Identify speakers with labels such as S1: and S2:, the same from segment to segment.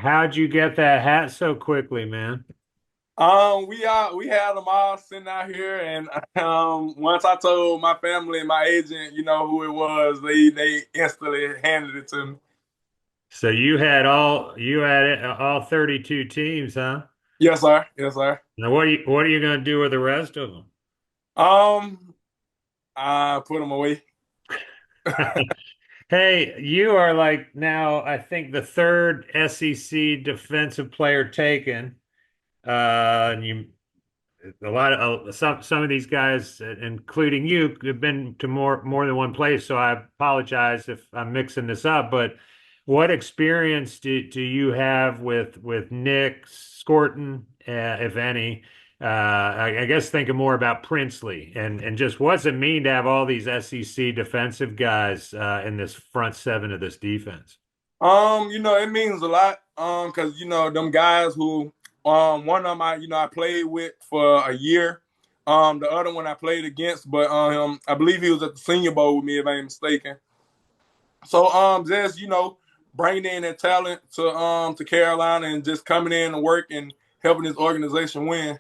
S1: How'd you get that hat so quickly, man?
S2: We had them all sitting out here, and once I told my family and my agent, who it was, they instantly handed it to me.
S1: So you had it, all 32 teams, huh?
S2: Yes, sir. Yes, sir.
S1: Now what are you going to do with the rest of
S2: Um, I put them away.
S1: them? Hey, you are like now, I think the third SEC defensive player taken. And you a lot of some of these guys, including you, have been to more than one place. So I apologize if I'm mixing this up. But what experience do you have with Nick Scorton, if any? I guess thinking more about Princely and just what's it mean to have all these SEC defensive guys in this front seven of this defense?
S2: It means a lot. Because them guys who, one of them I played with for a year. The other one I played against, but I believe he was at the Senior Bowl with me, if I ain't mistaken. So just bringing in that talent to Carolina and just coming in and work and helping this organization win.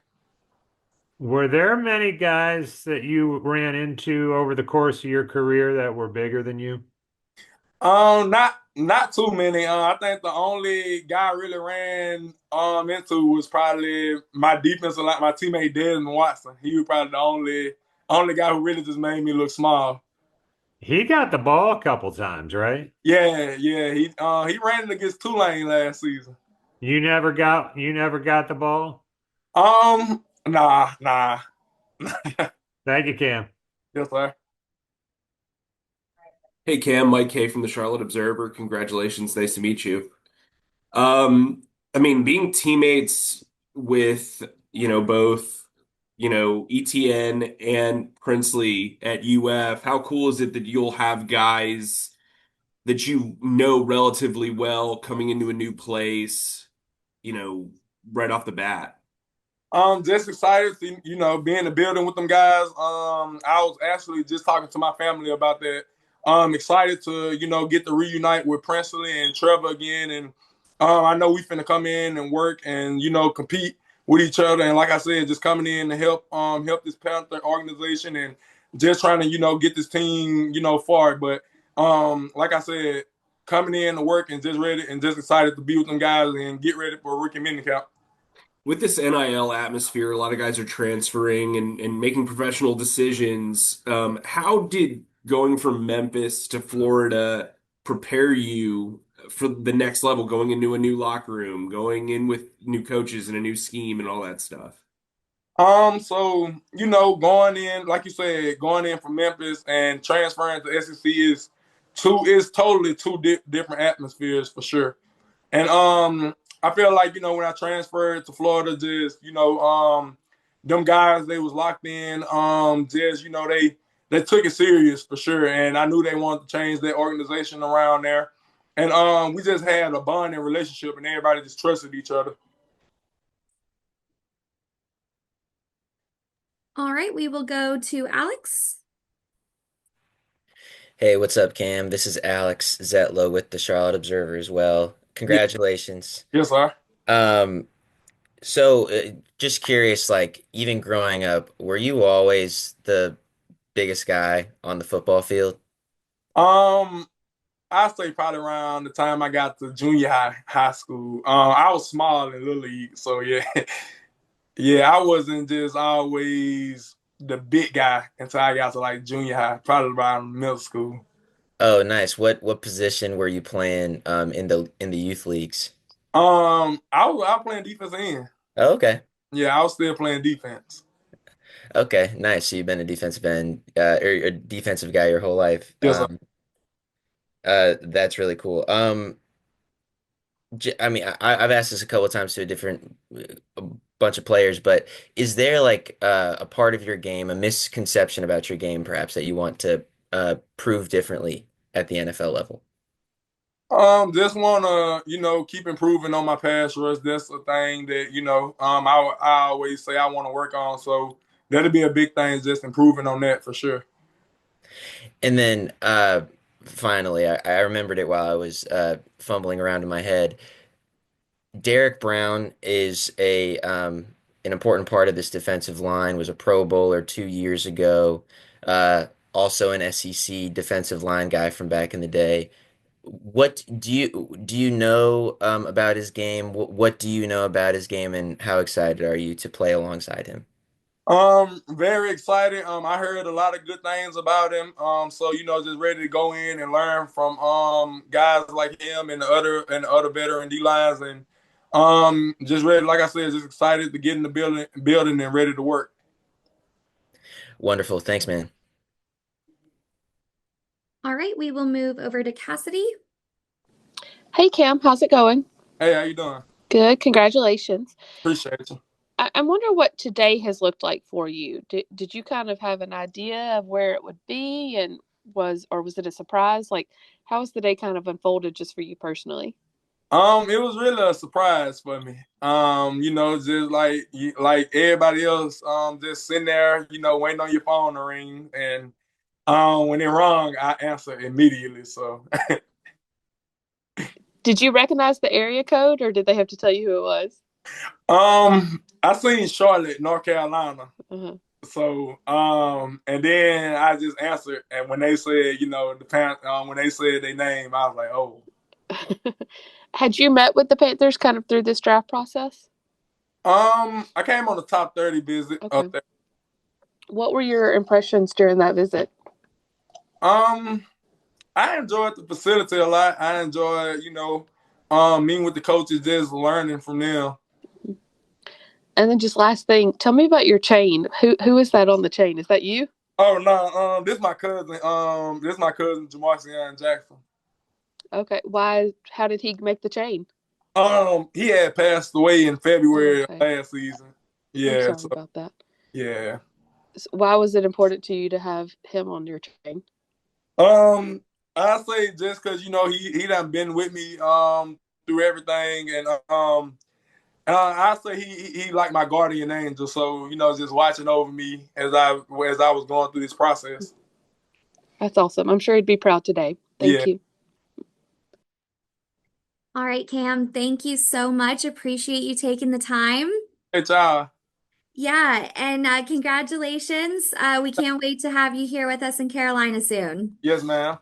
S1: Were there many guys that you ran into over the course of your career that were bigger than you?
S2: Not too many. I think the only guy I really ran into was probably my defensive line, my teammate Desmond Watson. He was probably the only guy who really just made me look small.
S1: He got the ball a couple times, right?
S2: Yeah, yeah. He ran it against Tulane last season.
S1: You never got the ball?
S2: Nah.
S1: Thank you, Cam.
S2: Yes, sir.
S3: Hey Cam, Mike K from the Charlotte Observer. Congratulations, nice to meet you. Being teammates with, both, ETN and Princely at UF, how cool is it that you'll have guys that you know relatively well coming into a new place, you know, right off the bat?
S2: Just excited to be in the building with them guys. I was actually just talking to my family about that. Excited to get to reunite with Princely and Trevor again, and I know we finna come in and work and compete with each other. And like I said, just coming in to help this Panther organization and just trying to get this team far. But like I said, coming in to work and just ready and just excited to be with them guys and get ready for rookie minicamp.
S3: With this NIL atmosphere, a lot of guys are transferring and making professional decisions. How did going from Memphis to Florida prepare you for the next level, going into a new locker room, going in with new coaches and a new scheme and all that stuff?
S2: So going in, like you said, going in from Memphis and transferring to SEC is totally different atmospheres for sure. And I feel like when I transferred to Florida, just them guys they was locked in. Just they took it serious for sure, and I knew they wanted to change their organization around there. And we just had a bonding relationship, and everybody just trusted each other.
S4: All right, we will go to Alex.
S5: Hey, what's up, Cam? This is Alex Zetlow with the Charlotte Observer as well.
S2: Yeah,
S5: Congratulations.
S2: yes, sir.
S5: Um, just curious, like, even growing up, were you always the biggest guy on the football field?
S2: Um, I say probably around the time I got to junior high school. I was small in little league, so yeah, yeah, I wasn't just always the big guy until I got to like junior high, probably around middle school.
S5: Oh, nice. What position were you playing in the youth leagues?
S2: I was playing defense end.
S5: Oh, okay.
S2: Yeah, I was still playing defense.
S5: Okay, nice. So you've been a defensive end, or a defensive guy your whole life.
S2: Yes, sir.
S5: That's really cool. I mean, I've asked this a couple of times to a bunch of players, but is there like a part of your game, a misconception about your game, perhaps that you want to prove differently at the NFL level?
S2: Just wanna keep improving on my pass rush. That's a thing that I always say I want to work on. So that'll be a big thing, just improving on that for sure.
S5: And then finally, I remembered it while I was fumbling around in my head. Derek Brown is a an important part of this defensive line, was a Pro Bowler 2 years ago. Also an SEC defensive line guy from back in the day. What do you know about his game? What do you know about his game, and how excited are you to play alongside him?
S2: Very excited. I heard a lot of good things about him. So just ready to go in and learn from guys like him and the other veteran D lines, and just ready, like I said, just excited to get in the building and ready to work.
S5: Wonderful. Thanks, man.
S4: All right, we will move over to Cassidy.
S6: Hey Cam, how's it going?
S2: Hey, how you doing?
S6: Good, congratulations.
S2: Appreciate you.
S6: I'm wondering what today has looked like for you. Did you kind of have an idea of where it would be, and was it a surprise? Like, how has the day kind of unfolded just for you personally?
S2: It was really a surprise for me. Just like everybody else, just sitting there, waiting on your phone to ring, and when it rung, I answered immediately. So,
S6: Did you recognize the area code, or did they have to tell you who it was?
S2: I seen Charlotte, North Carolina.
S6: Uh-huh.
S2: So, and then I just answered, and when they said, when they said their name, I was like, oh.
S6: Had you met with the Panthers kind of through this draft process?
S2: I came on the top 30 visit
S6: Okay.
S2: up there.
S6: What were your impressions during that visit?
S2: I enjoyed the facility a lot. I enjoyed, meeting with the coaches, just learning from them.
S6: And then just last thing, tell me about your chain. Who is that on the chain? Is that you?
S2: Oh no, this is my cousin. This is my cousin Jamarcion Jackson.
S6: Okay. Why? How did he make the chain?
S2: He had passed away in February of
S6: Okay.
S2: last season.
S6: I'm
S2: Yeah,
S6: sorry
S2: so
S6: about that.
S2: yeah.
S6: So why was it important to you to have him on your chain?
S2: I say just because he done been with me through everything, and I say he like my guardian angel. So just watching over me as I was going through this process.
S6: That's awesome. I'm sure he'd be proud today.
S2: Yeah.
S6: Thank you.
S4: All right, Cam, thank you so much. Appreciate you taking the time.
S2: Hey, y'all.
S4: Yeah, and congratulations. We can't wait to have you here with us in Carolina soon.
S2: Yes, ma'am.